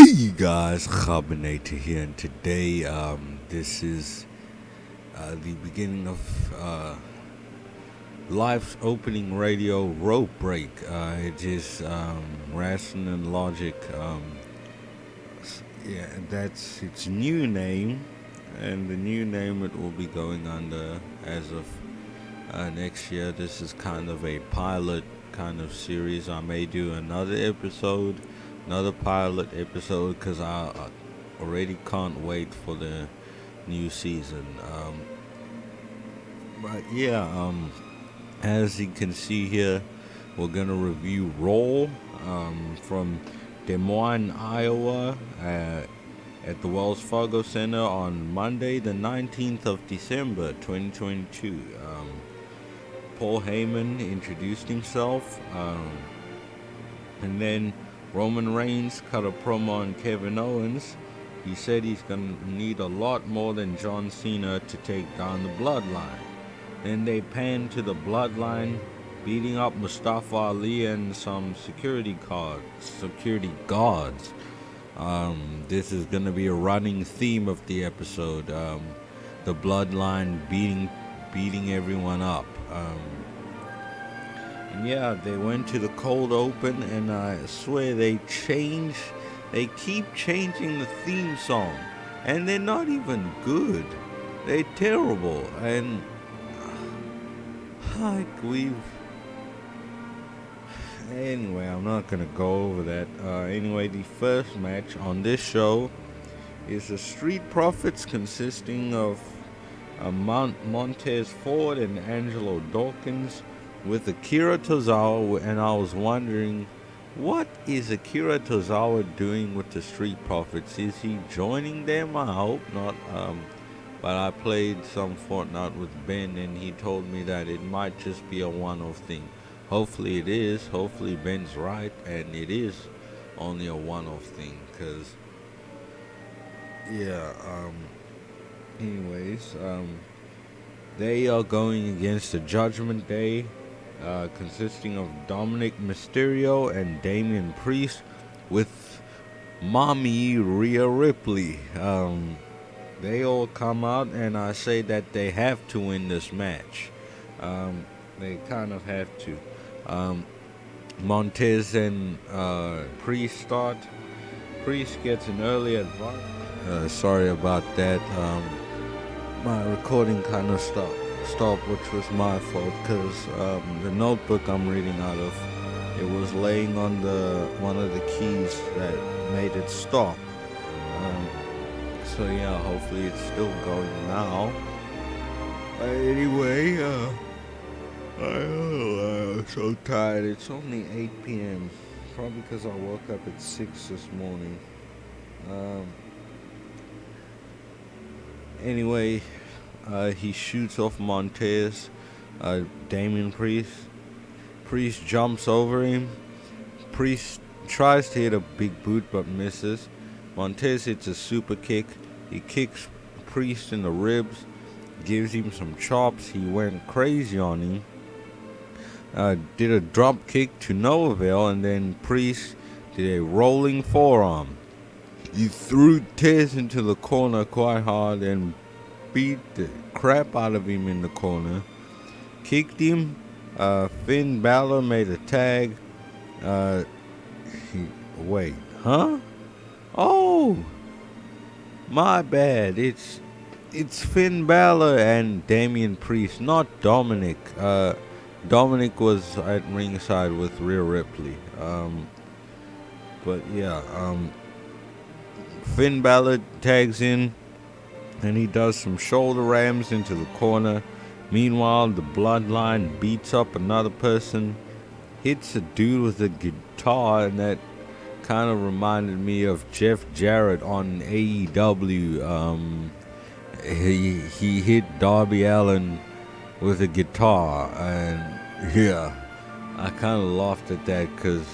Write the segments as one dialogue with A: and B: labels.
A: Hey guys, Kgabo here, and today this is the beginning of life's opening radio rope break. It is Ration and Logic. Yeah, that's its new name, and the new name it will be going under as of next year. This is kind of a pilot kind of series. I may do another pilot episode, because I already can't wait for the new season. But yeah, as you can see here, we're gonna review RAW from Des Moines, Iowa, at the Wells Fargo Center on Monday, the 19th of December, 2022. Paul Heyman introduced himself, and then Roman Reigns cut a promo on Kevin Owens. He said he's going to need a lot more than John Cena to take down the Bloodline. Then they pan to the Bloodline beating up Mustafa Ali and some security guards. This is going to be a running theme of the episode. The Bloodline beating everyone up. And yeah, they went to the cold open, and I swear they keep changing the theme song, and they're not even good. They're terrible, and anyway, I'm not gonna go over that. Anyway, the first match on this show is the Street Profits, consisting of Montez Ford and Angelo Dawkins, with Akira Tozawa, and I was wondering, what is Akira Tozawa doing with the Street Profits? Is he joining them? I hope not. But I played some Fortnite with Ben, and he told me that it might just be a one-off thing. Hopefully it is. Hopefully Ben's right, and it is only a one-off thing. Cause yeah. Anyways, they are going against the Judgment Day, consisting of Dominic Mysterio and Damian Priest, with Mommy Rhea Ripley. They all come out, and I say that they have to win this match. They kind of have to. Montez and Priest start. Priest gets an early advance. Sorry about that. My recording kind of stopped, which was my fault, because the notebook I'm reading out of, it was laying on one of the keys that made it stop. So yeah, hopefully it's still going now. Anyway, I'm so tired. It's only 8 p.m. Probably because I woke up at 6 this morning. Anyway, he shoots off Montez, Damian Priest. Priest jumps over him. Priest tries to hit a big boot but misses. Montez hits a super kick. He kicks Priest in the ribs, gives him some chops. He went crazy on him. Did a drop kick to no avail, and then Priest did a rolling forearm. He threw Tez into the corner quite hard and beat the crap out of him in the corner. Kicked him. Finn Balor made a tag. Wait, huh? Oh, my bad. It's Finn Balor and Damian Priest, not Dominic. Dominic was at ringside with Rhea Ripley. But yeah, Finn Balor tags in, and he does some shoulder rams into the corner. Meanwhile, the Bloodline beats up another person, hits a dude with a guitar, and that kind of reminded me of Jeff Jarrett on AEW. He hit Darby Allin with a guitar, and yeah, I kind of laughed at that, because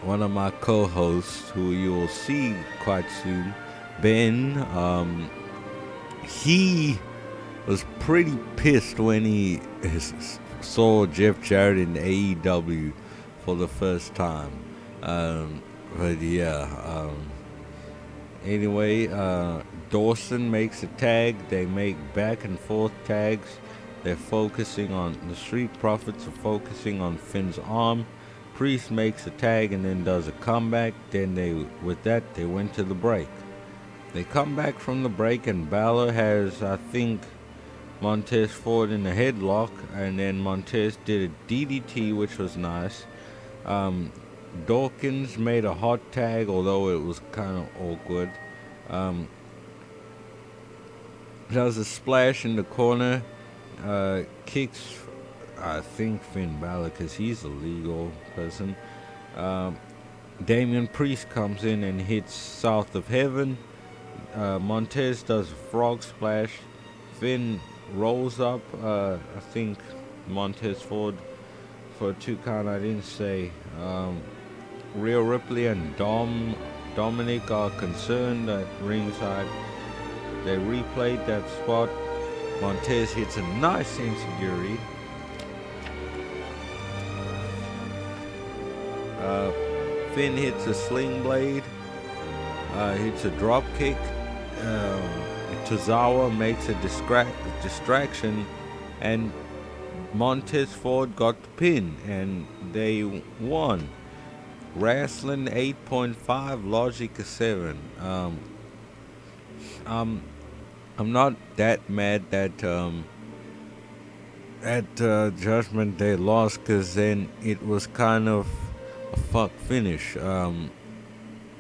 A: one of my co-hosts, who you will see quite soon, Ben, he was pretty pissed when he saw Jeff Jarrett in AEW for the first time. But yeah, anyway, Dawson makes a tag. They make back and forth tags. They're focusing on the Street Profits are focusing on Finn's arm. Priest makes a tag and then does a comeback. Then with that they went to the break. They come back from the break and Balor has, I think, Montez Ford in a headlock, and then Montez did a DDT, which was nice. Dawkins made a hot tag, although it was kind of awkward. Does a splash in the corner, kicks, I think, Finn Balor, because he's a legal person. Damian Priest comes in and hits South of Heaven. Montez does a frog splash. Finn rolls up, I think, Montez Ford for a 2 count. I didn't say. Rhea Ripley and Dominic are concerned at ringside. They replayed that spot. Montez hits a nice enziguri. Finn hits a sling blade. Hits a drop kick. Tozawa makes a distraction, and Montez Ford got the pin, and they won. Wrestling 8.5, Logic 7. I'm not that mad that Judgment Day lost, because then it was kind of a fuck finish.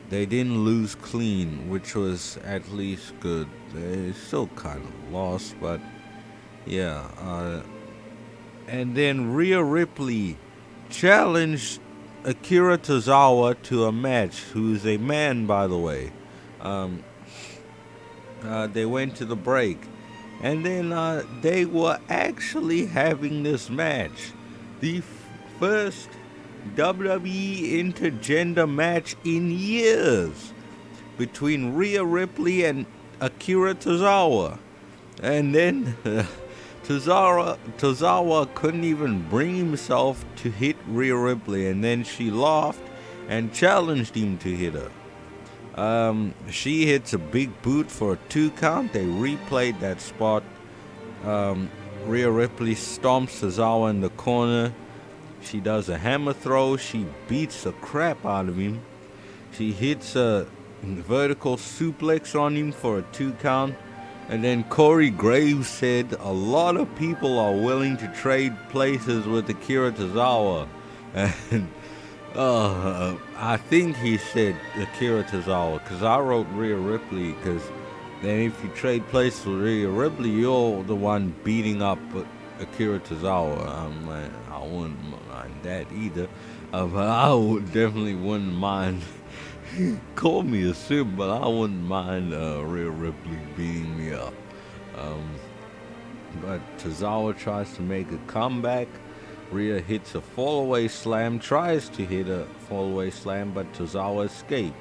A: They didn't lose clean, which was at least good. They still kind of lost, but yeah. And then Rhea Ripley challenged Akira Tozawa to a match, who's a man, by the way. They went to the break, and then they were actually having this match. The first WWE intergender match in years between Rhea Ripley and Akira Tozawa. And then Tozawa couldn't even bring himself to hit Rhea Ripley, and then she laughed and challenged him to hit her. She hits a big boot for a 2 count. They replayed that spot. Rhea Ripley stomps Tozawa in the corner. She does a hammer throw. She beats the crap out of him. She hits a vertical suplex on him for a 2 count. And then Corey Graves said a lot of people are willing to trade places with Akira Tozawa. And I think he said Akira Tozawa, because I wrote Rhea Ripley, because then if you trade places with Rhea Ripley, you're the one beating up Akira Tozawa. I wouldn't mind that either, but I definitely wouldn't mind. Call me a simp, but I wouldn't mind Rhea Ripley beating me up. But Tozawa tries to make a comeback. Rhea hits a fallaway slam, tries to hit a fallaway slam, but Tozawa escaped.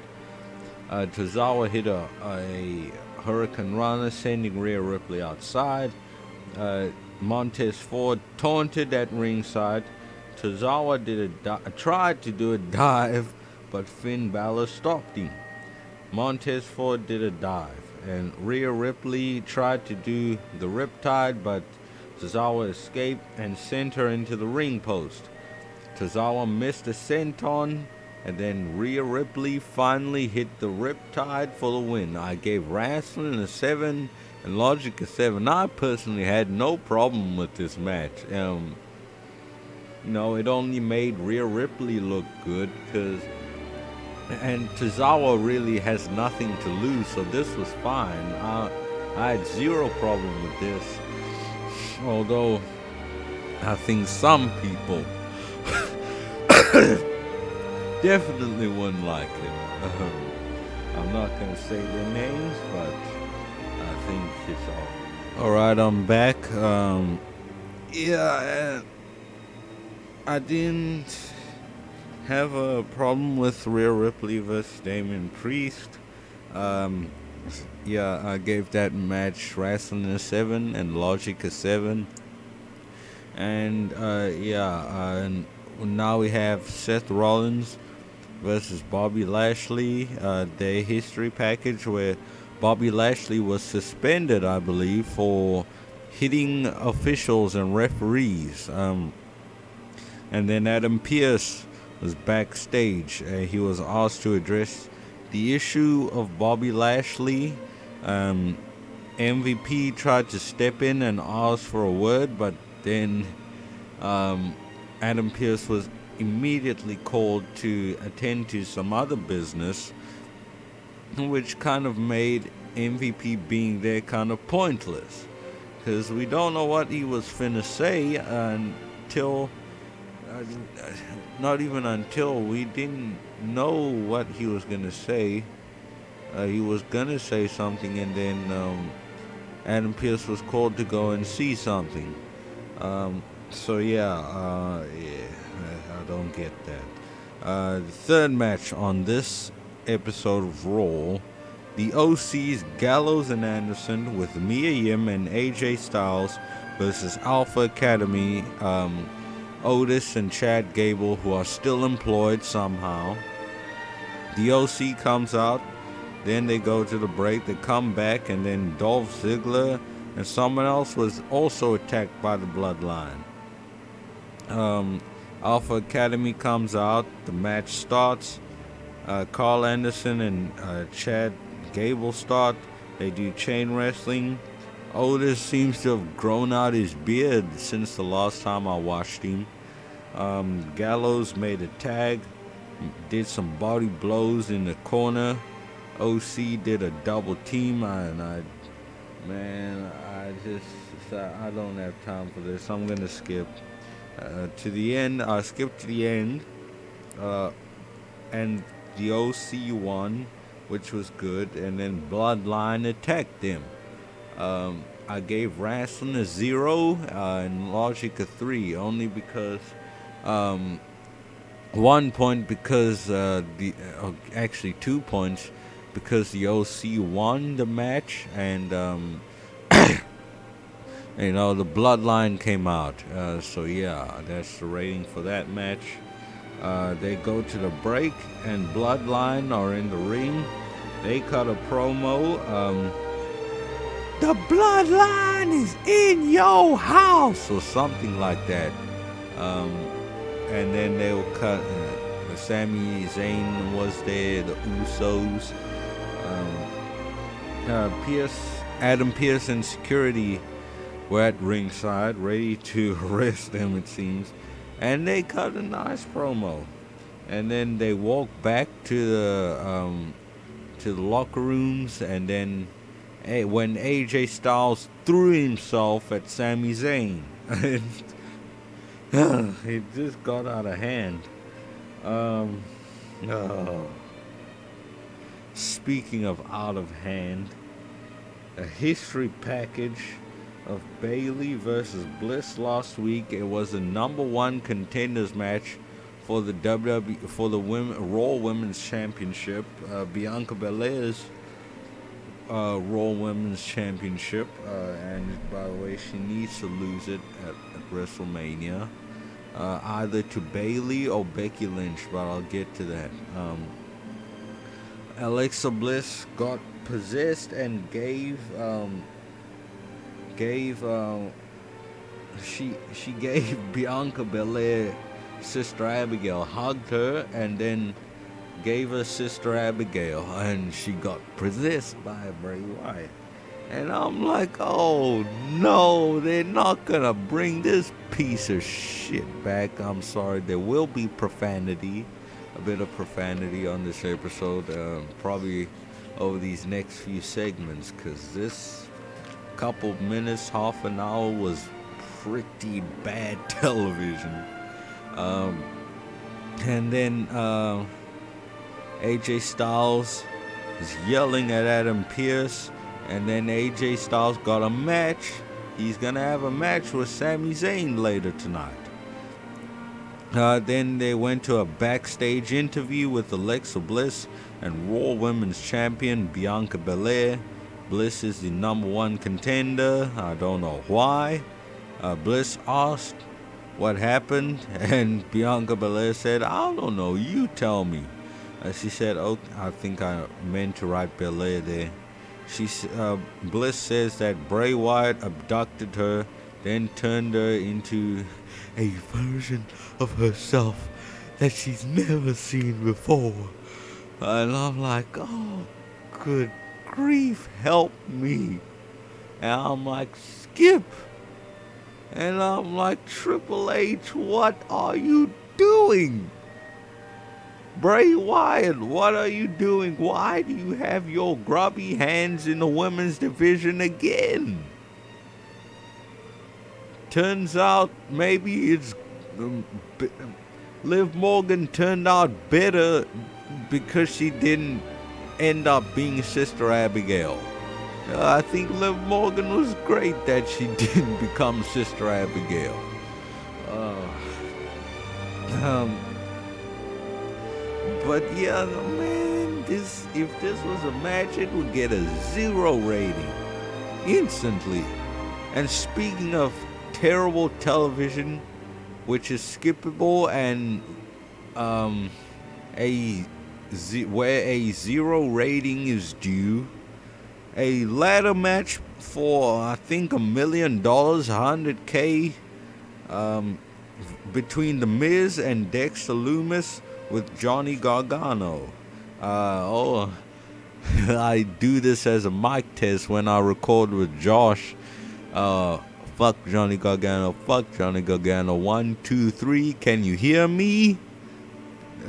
A: Tozawa hit a Hurricane Runner, sending Rhea Ripley outside. Montez Ford taunted at ringside. Tozawa tried to do a dive, but Finn Balor stopped him. Montez Ford did a dive, and Rhea Ripley tried to do the Riptide, but Tozawa escaped and sent her into the ring post. Tozawa missed a senton, and then Rhea Ripley finally hit the Riptide for the win. I gave Wrestling a 7 and Logic a 7. I personally had no problem with this match. It only made Rhea Ripley look good, and Tozawa really has nothing to lose, so this was fine. I had zero problem with this, although I think some people definitely wouldn't like it. I'm not gonna say their names, but I think it's all right. I'm back. I didn't have a problem with Rhea Ripley vs. Damian Priest. I gave that match Wrestling a 7 and Logic a 7. And and now we have Seth Rollins versus Bobby Lashley. Their history package where Bobby Lashley was suspended, I believe, for hitting officials and referees. And then Adam Pearce was backstage. He was asked to address the issue of Bobby Lashley. MVP tried to step in and ask for a word, but then Adam Pearce was immediately called to attend to some other business, which kind of made MVP being there kind of pointless. Because we don't know what he was finna say until... not even until we didn't know what he was gonna say. He was gonna say something, and then Adam Pearce was called to go and see something. So yeah, I don't get that. The third match on this episode of Raw, the OC's Gallows and Anderson with Mia Yim and AJ Styles versus Alpha Academy, Otis and Chad Gable, who are still employed somehow. The OC comes out, then they go to the break, they come back, and then Dolph Ziggler and someone else was also attacked by the Bloodline. Alpha Academy comes out, the match starts. Carl Anderson and Chad Gable start. They do chain wrestling. Otis seems to have grown out his beard since the last time I watched him. Gallows made a tag, did some body blows in the corner. OC did a double team, and I don't have time for this. I'm gonna skip to the end. I skipped to the end, and the OC won, which was good, and then Bloodline attacked them. I gave wrestling a 0 and logic a 3, only because 1 point because actually 2 points because the OC won the match, and the Bloodline came out. So yeah, that's the rating for that match. They go to the break, and Bloodline are in the ring. They cut a promo. The Bloodline is in your house, or something like that. And then they'll cut. Sami Zayn was there. The Usos. Adam Pearce and security were at ringside, ready to arrest them, it seems. And they cut a nice promo. And then they walk back to the locker rooms, and then when AJ Styles threw himself at Sami Zayn, it just got out of hand. Speaking of out of hand, a history package of Bayley versus Bliss last week. It was the number 1 contenders match for the Raw Women's Championship. Bianca Belair's Raw Women's Championship, and by the way, she needs to lose it at WrestleMania, either to Bayley or Becky Lynch, but I'll get to that. Alexa Bliss got possessed and gave Bianca Belair, Sister Abigail, hugged her, and then gave her Sister Abigail, and she got possessed by Bray Wyatt. And I'm like, oh no, they're not gonna bring this piece of shit back. I'm sorry, there will be profanity, a bit of profanity on this episode, probably over these next few segments, because this couple minutes, half an hour, was pretty bad television. And then AJ Styles is yelling at Adam Pearce, and then AJ Styles got a match. He's gonna have a match with Sami Zayn later tonight. Then they went to a backstage interview with Alexa Bliss and Raw Women's Champion Bianca Belair. Bliss is the number 1 contender. I don't know why. Bliss asked what happened, and Bianca Belair said, I don't know, you tell me. She said, "Oh, I think I meant to write Belair there." Bliss says that Bray Wyatt abducted her, then turned her into a version of herself that she's never seen before. And I'm like, oh, good grief, help me. And I'm like, Skip. And I'm like, Triple H, what are you doing? Bray Wyatt, what are you doing? Why do you have your grubby hands in the women's division again? Turns out maybe it's Liv Morgan turned out better because she didn't end up being Sister Abigail. I think Liv Morgan was great that she didn't become Sister Abigail. But yeah, man, if this was a match, it would get a 0 rating instantly. And speaking of terrible television, which is skippable and where a 0 rating is due, a ladder match for I think $1 million, 100K, between The Miz and Dexter Lumis with Johnny Gargano. I do this as a mic test when I record with Josh. Fuck Johnny Gargano, fuck Johnny Gargano. 1, 2, 3, can you hear me?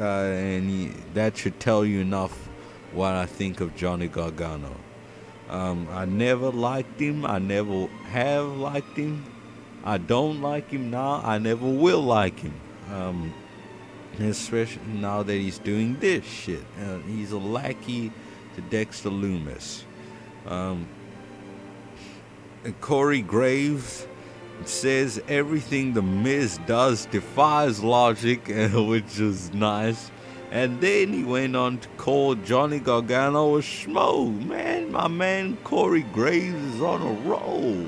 A: And that should tell you enough what I think of Johnny Gargano. I never liked him. I never have liked him. I don't like him now. I never will like him. Especially now that he's doing this shit. He's a lackey to Dexter Lumis. Corey Graves says everything The Miz does defies logic, which is nice. And then he went on to call Johnny Gargano a schmo. Man, my man Corey Graves is on a roll.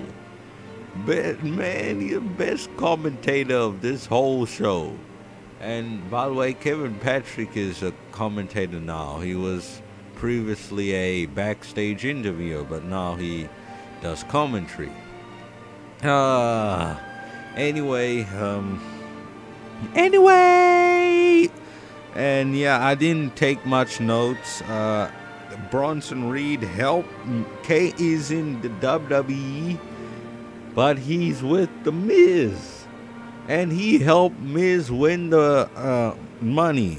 A: Man, he's the best commentator of this whole show. And by the way, Kevin Patrick is a commentator now. He was previously a backstage interviewer, but now he does commentary. Anyway, and yeah, I didn't take much notes. Bronson Reed helped. K is in the WWE, but he's with The Miz, and he helped Miz win the money.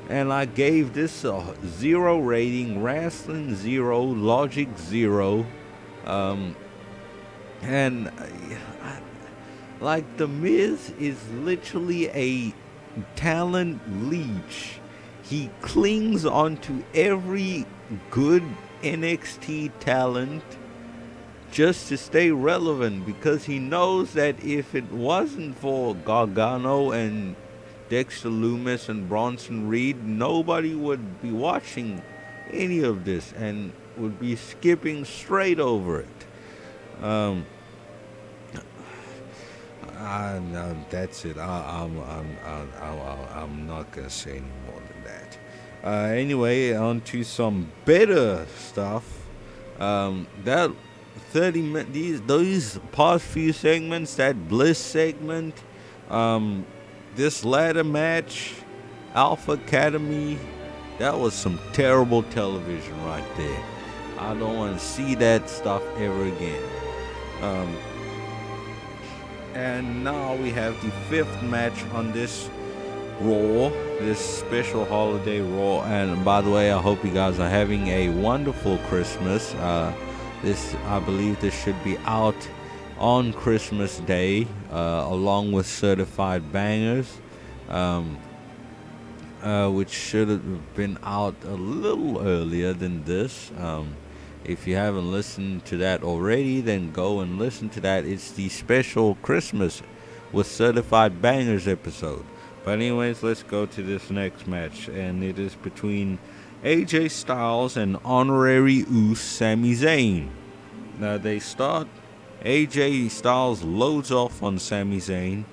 A: And I gave this a 0 rating. Wrestling 0, Logic 0. And like The Miz is literally a talent leech. He clings onto every good NXT talent just to stay relevant, because he knows that if it wasn't for Gargano and Dexter Lumis and Bronson Reed, nobody would be watching any of this and would be skipping straight over it. That's it. I'm not gonna say any more than that. Anyway, on to some better stuff. That 30 minutes, those past few segments, that Bliss segment, this ladder match, Alpha Academy, that was some terrible television right there. I don't want to see that stuff ever again. And now we have the 5th match on this Raw, this special holiday Raw. And by the way, I hope you guys are having a wonderful Christmas. I believe this should be out on Christmas Day, along with Certified Bangers, which should have been out a little earlier than this. If you haven't listened to that already, then go and listen to that. It's the special Christmas with Certified Bangers episode. But anyways, let's go to this next match. And it is between AJ Styles and Honorary Uce Sami Zayn. Now they start. AJ Styles loads off on Sami Zayn.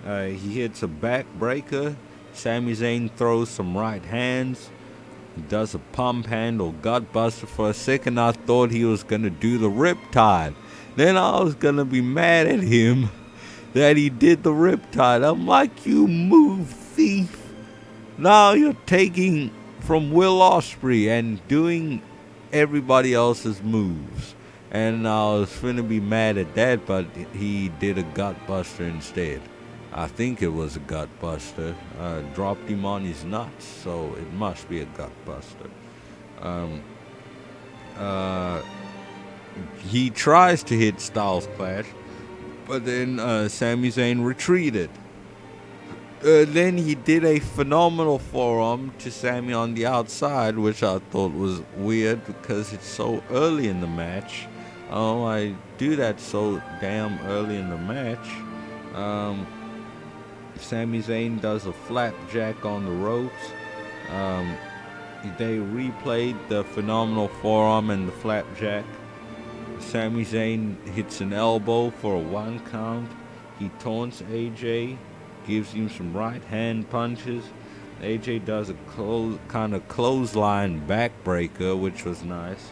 A: He hits a backbreaker. Sami Zayn throws some right hands. He does a pump handle gut buster. For a second, I thought he was gonna do the riptide. Then I was gonna be mad at him that he did the riptide. I'm like, you move thief. Now you're taking from Will Ospreay and doing everybody else's moves. And I was finna be mad at that, but he did a gut buster instead. I think it was a gut buster. Dropped him on his nuts, so it must be a gut buster. He tries to hit Styles Clash, but then Sami Zayn retreated. Then he did a phenomenal forearm to Sami on the outside, which I thought was weird because it's so early in the match. I do that so damn early in the match. Sami Zayn does a flapjack on the ropes. They replayed the phenomenal forearm and the flapjack. Sami Zayn hits an elbow for a 1 count. He taunts AJ, gives him some right hand punches. AJ does a kind of clothesline backbreaker, which was nice.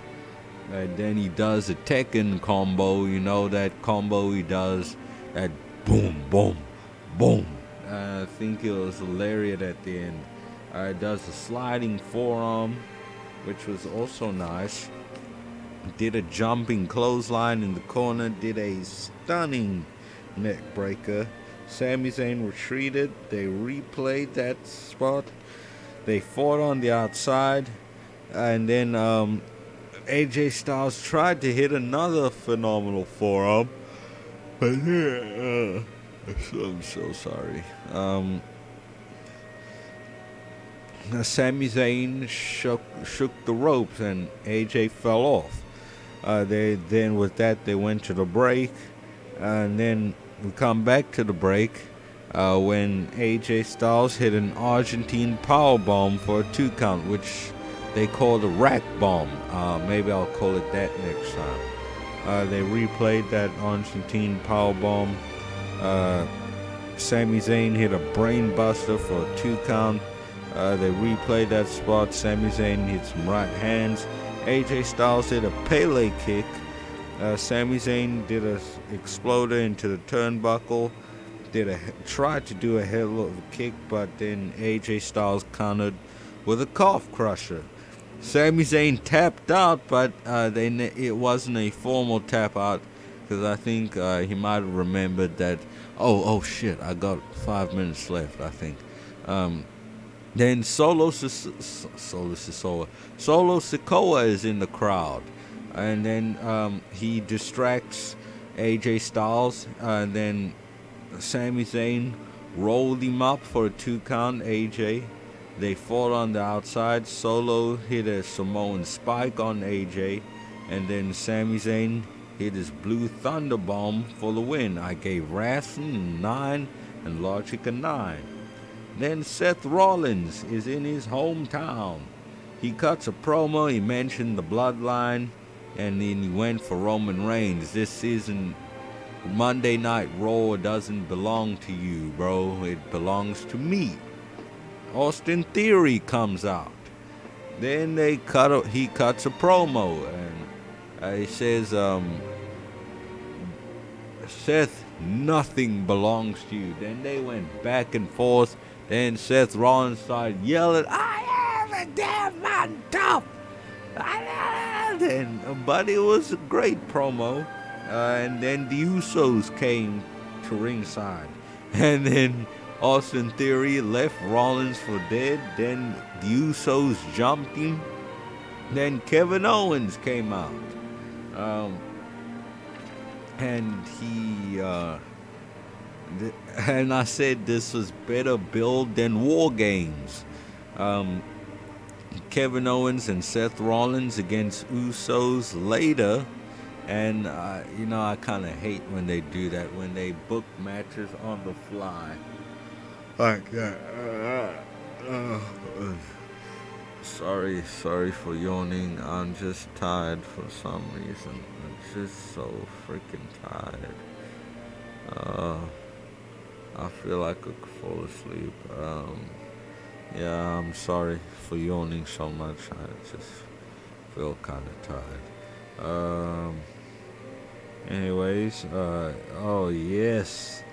A: And then he does a Tekken combo, that combo he does, that boom, boom, boom. I think it was a lariat at the end. Does a sliding forearm, which was also nice. Did a jumping clothesline in the corner, did a stunning neck breaker. Sami Zayn retreated. They replayed that spot. They fought on the outside. And then AJ Styles tried to hit another phenomenal forearm. But I'm so sorry. Sami Zayn shook the ropes and AJ fell off. Then with that they went to the break, and then we come back to the break when AJ Styles hit an Argentine powerbomb for a 2 count, which they called a rack bomb. Maybe I'll call it that next time. They replayed that Argentine powerbomb. Sami Zayn hit a brain buster for a 2 count. They replayed that spot. Sami Zayn hit some right hands. AJ Styles did a Pele kick. Sami Zayn did a exploder into the turnbuckle. Tried to do a hell of a kick, but then AJ Styles countered with a calf crusher. Sami Zayn tapped out, but it wasn't a formal tap out because I think he might have remembered that. Oh shit! I got 5 minutes left. I think. Then Solo Sikoa is in the crowd, and then he distracts AJ Styles, and then Sami Zayn rolled him up for a 2 count. AJ, they fought on the outside. Solo hit a Samoan spike on AJ, and then Sami Zayn hit his Blue Thunder Bomb for the win. I gave Wrestling 9 and Logic a 9. Then Seth Rollins is in his hometown. He cuts a promo, he mentioned the bloodline, and then he went for Roman Reigns. This season, Monday Night Raw doesn't belong to you, bro. It belongs to me. Austin Theory comes out. Then he cuts a promo, and he says, Seth, nothing belongs to you. Then they went back and forth. Then Seth Rollins started yelling, I am a damn man tough. But it was a great promo. And then the Usos came to ringside. And then Austin Theory left Rollins for dead. Then the Usos jumped him. Then Kevin Owens came out. And he... and I said this was better build than War Games. Kevin Owens and Seth Rollins against Usos later. And, I kind of hate when they do that, when they book matches on the fly. Like that. Sorry for yawning. I'm just tired for some reason. I'm just so freaking tired. I feel like I could fall asleep. Yeah, I'm sorry for yawning so much. I just feel kind of tired. Anyways, oh yes.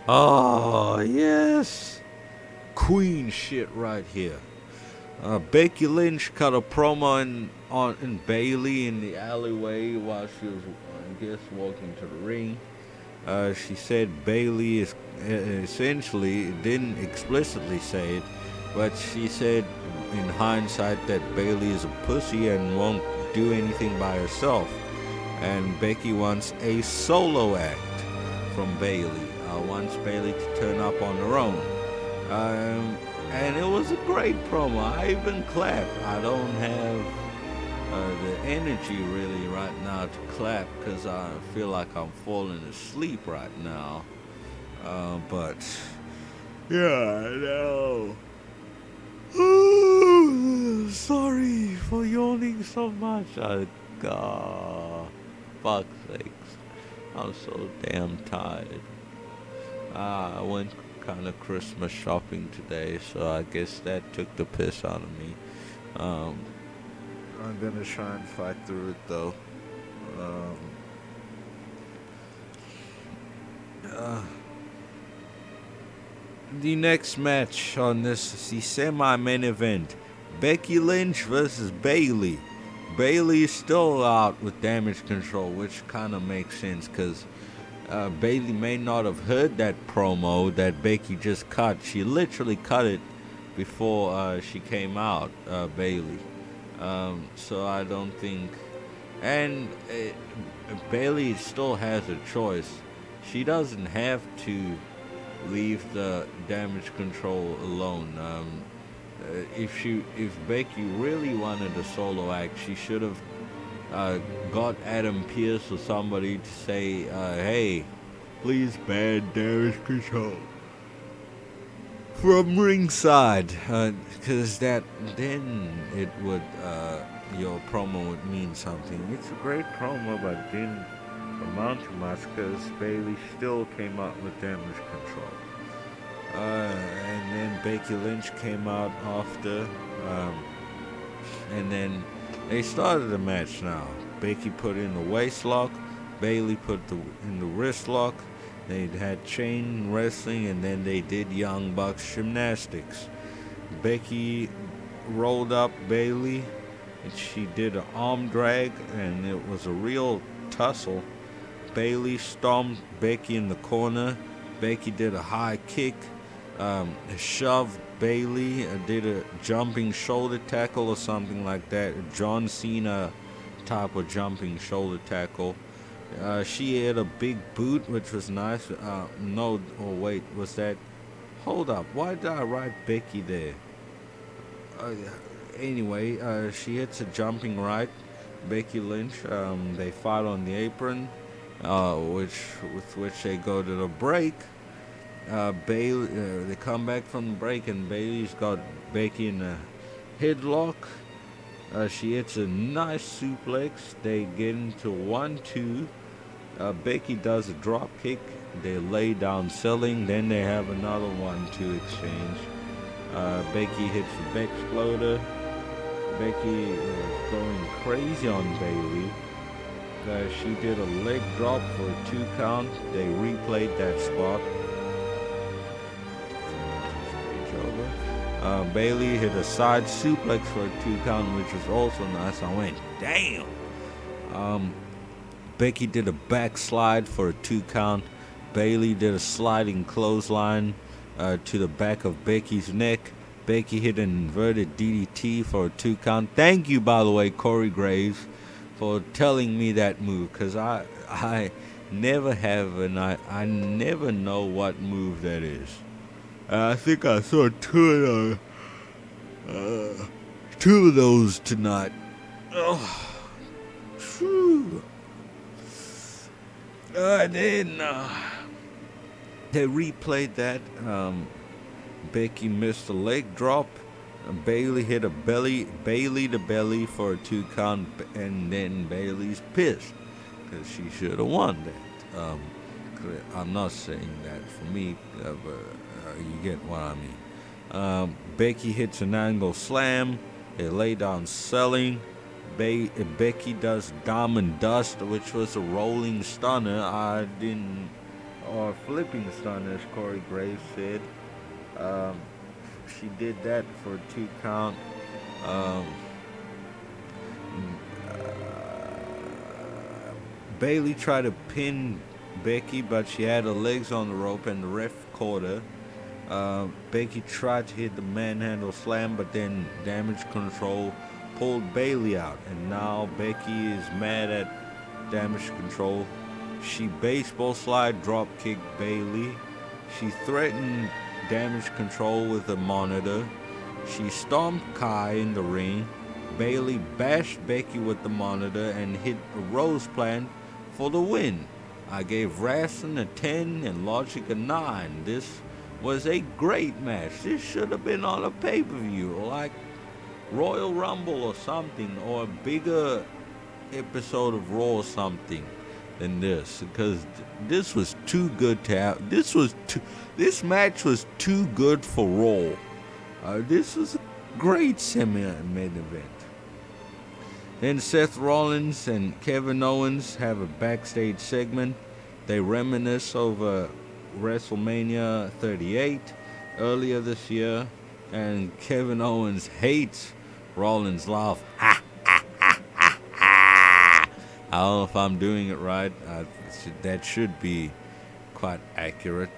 A: Oh yes. Queen shit right here. Becky Lynch cut a promo in Bailey in the alleyway while she was, I guess, walking to the ring. She said Bailey is essentially didn't explicitly say it, but she said in hindsight that Bailey is a pussy and won't do anything by herself. And Becky wants a solo act from Bailey. Wants Bailey to turn up on her own. Um, and it was a great promo. I even clapped. I don't have the energy really right now to clap because I feel like I'm falling asleep right now. But yeah, I know. Sorry for yawning so much. Fuck sakes. I'm so damn tired. I went kind of Christmas shopping today, so I guess that took the piss out of me. Um, I'm gonna try and fight through it though. Um, uh, the next match on this is the semi-main event: Becky Lynch versus Bailey. Bailey is still out with damage control, which kind of makes sense because Bailey may not have heard that promo that Becky just cut. She literally cut it before she came out, Bailey. So I don't think. And Bailey still has a choice. She doesn't have to leave the damage control alone. If Becky really wanted a solo act, she should have got Adam Pearce or somebody to say, "Hey, please ban damage control from ringside," because that then it would your promo would mean something. It's a great promo, but didn't amount to much because Bailey still came out with damage control. And then Becky Lynch came out after, and then they started the match now. Becky put in the waist lock, Bailey put in the wrist lock. They had chain wrestling, and then they did Young Bucks gymnastics. Becky rolled up Bailey, and she did an arm drag, and it was a real tussle. Bailey stomped Becky in the corner. Becky did a high kick, shoved Bailey, did a jumping shoulder tackle or something like that. A John Cena type of jumping shoulder tackle. She had a big boot, which was nice. No, oh wait, was that? Hold up, why did I write Becky there? Anyway, she hits a jumping right. Becky Lynch. They fight on the apron, with which they go to the break. Bailey, they come back from the break, and Bailey's got Becky in a headlock. She hits a nice suplex. They get into 1-2. Becky does a drop kick. They lay down selling. Then they have another 1-2 exchange. Becky hits the Beck exploder. Becky is going crazy on Bailey. She did a leg drop for a 2 count. They replayed that spot. Bailey hit a side suplex for a 2 count, which was also nice. I went, damn. Becky did a backslide for a 2 count. Bailey did a sliding clothesline to the back of Becky's neck. Becky hit an inverted DDT for a 2 count. Thank you, by the way, Corey Graves, for telling me that move, because I never have, and I never know what move that is. I think I saw two of those tonight. Oh, phew. Then they replayed that. Becky missed a leg drop. Bailey hit a Bailey to belly for a 2 count, and then Bailey's pissed because she should have won that. I'm not saying that for me, but you get what I mean. Becky hits an angle slam. They lay down selling. Becky does Diamond Dust, which was a rolling stunner. Or flipping stunner, as Corey Graves said. Um, she did that for a 2 count. Um, Bailey tried to pin Becky, but she had her legs on the rope and the ref caught her. Becky tried to hit the manhandle slam, but then Damage Control pulled Bailey out, and now Becky is mad at Damage Control. She baseball slide drop kicked Bailey. She threatened Damage Control with a monitor. She stomped Kai in the ring. Bailey bashed Becky with the monitor and hit a rose plant for the win. I gave Wrestling a 10 and Logic a 9. This was a great match. This should have been on a pay-per-view, like Royal Rumble or something, or a bigger episode of Raw or something than this, because this was too good to have. This match was too good for Raw. This was a great semi-main event. Then Seth Rollins and Kevin Owens have a backstage segment. They reminisce over WrestleMania 38 earlier this year, and Kevin Owens hates Rollins' laugh. Ha ha ha ha ha. I don't know if I'm doing it right. That should be quite accurate.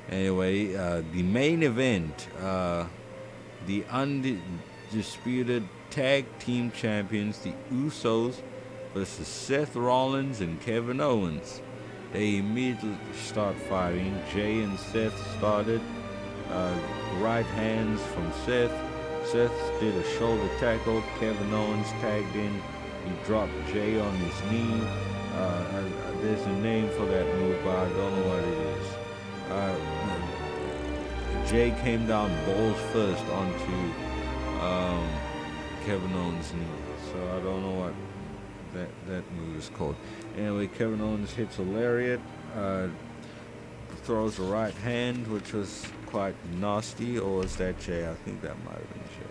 A: Anyway, the main event, the undisputed tag team champions, the Usos, versus Seth Rollins and Kevin Owens. They immediately start fighting. Jay and Seth started. Right hands from Seth. Seth did a shoulder tackle. Kevin Owens tagged in. He dropped Jay on his knee. There's a name for that move, but I don't know what it is. Jay came down balls first onto Kevin Owens' knee. So I don't know what that move is called. Anyway, Kevin Owens hits a lariat, throws a right hand, which was quite nasty. Or was that Jay? I think that might have been Jay.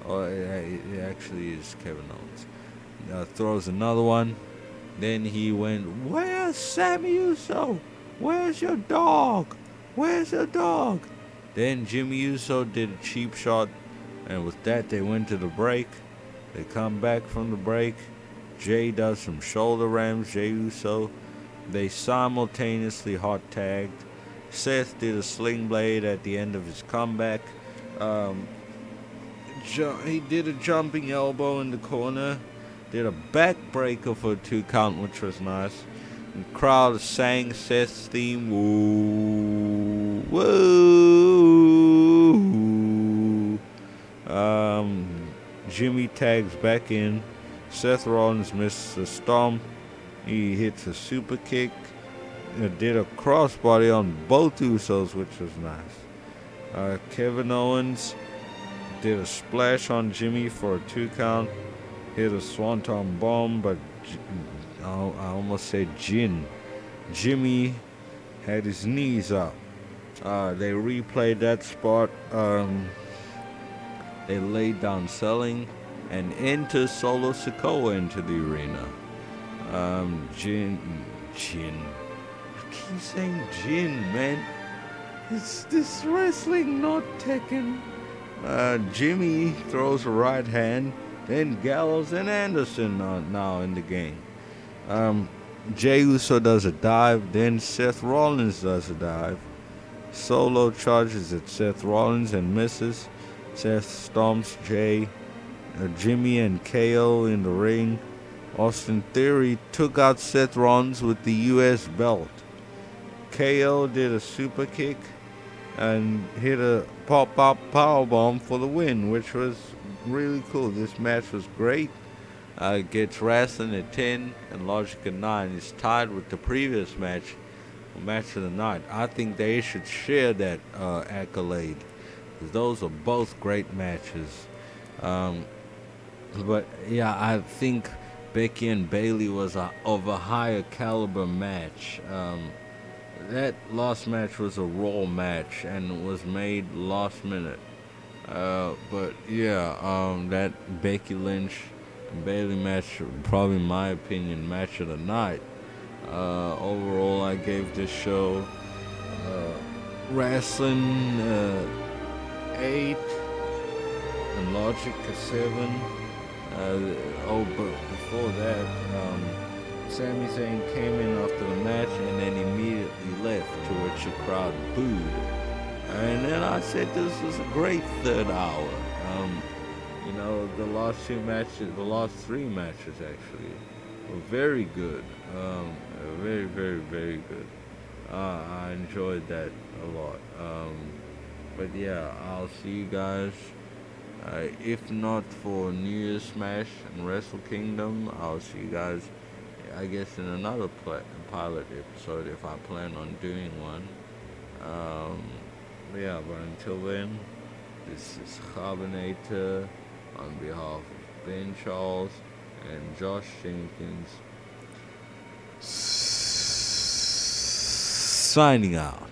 A: Or it actually is Kevin Owens. Throws another one. Then he went, "Where's Sammy Uso? Where's your dog? Where's your dog?" Then Jimmy Uso did a cheap shot, and with that they went to the break. They come back from the break. Jay does some shoulder rams, Jey Uso. They simultaneously hot tagged. Seth did a sling blade at the end of his comeback. He did a jumping elbow in the corner. Did a backbreaker for a 2 count, which was nice. The crowd sang Seth's theme. Woo, woo. Jimmy tags back in. Seth Rollins misses a stomp. He hits a super kick. Did a crossbody on both Usos, which was nice. Kevin Owens did a splash on Jimmy for a 2 count. Hit a swanton bomb, but I almost said Jimmy had his knees up. They replayed that spot. They laid down selling and enter Solo Sikoa into the arena. Jin. I keep saying Jin, man. It's this wrestling, not Tekken. Jimmy throws a right hand. Then Gallows and Anderson are now in the game. Jey Uso does a dive. Then Seth Rollins does a dive. Solo charges at Seth Rollins and misses. Seth stomps Jay. Jimmy and KO in the ring. Austin Theory took out Seth Rollins with the U.S. belt. KO did a super kick and hit a pop-up powerbomb for the win, which was really cool. This match was great. Gets Wrestling at 10 and Logic at 9. It's tied with the previous match of the night. I think they should share that accolade, because those are both great matches. But yeah, I think Becky and Bailey was of a higher caliber match. that last match was a Raw match and was made last minute. But yeah, that Becky Lynch and Bailey match, probably my opinion, match of the night. Overall, I gave this show wrestling 8 and Logic a 7. But before that, Sami Zayn came in after the match and then immediately left, to which the crowd booed. And then I said this was a great third hour. The last 2 matches, the last 3 matches actually, were very good. Very, very, very good. I enjoyed that a lot. But yeah, I'll see you guys. If not for New Year's Smash and Wrestle Kingdom, I'll see you guys, I guess, in another pilot episode if I plan on doing one. Yeah, but until then, this is Kgabo on behalf of Ben Charles and Josh Jenkins, signing out.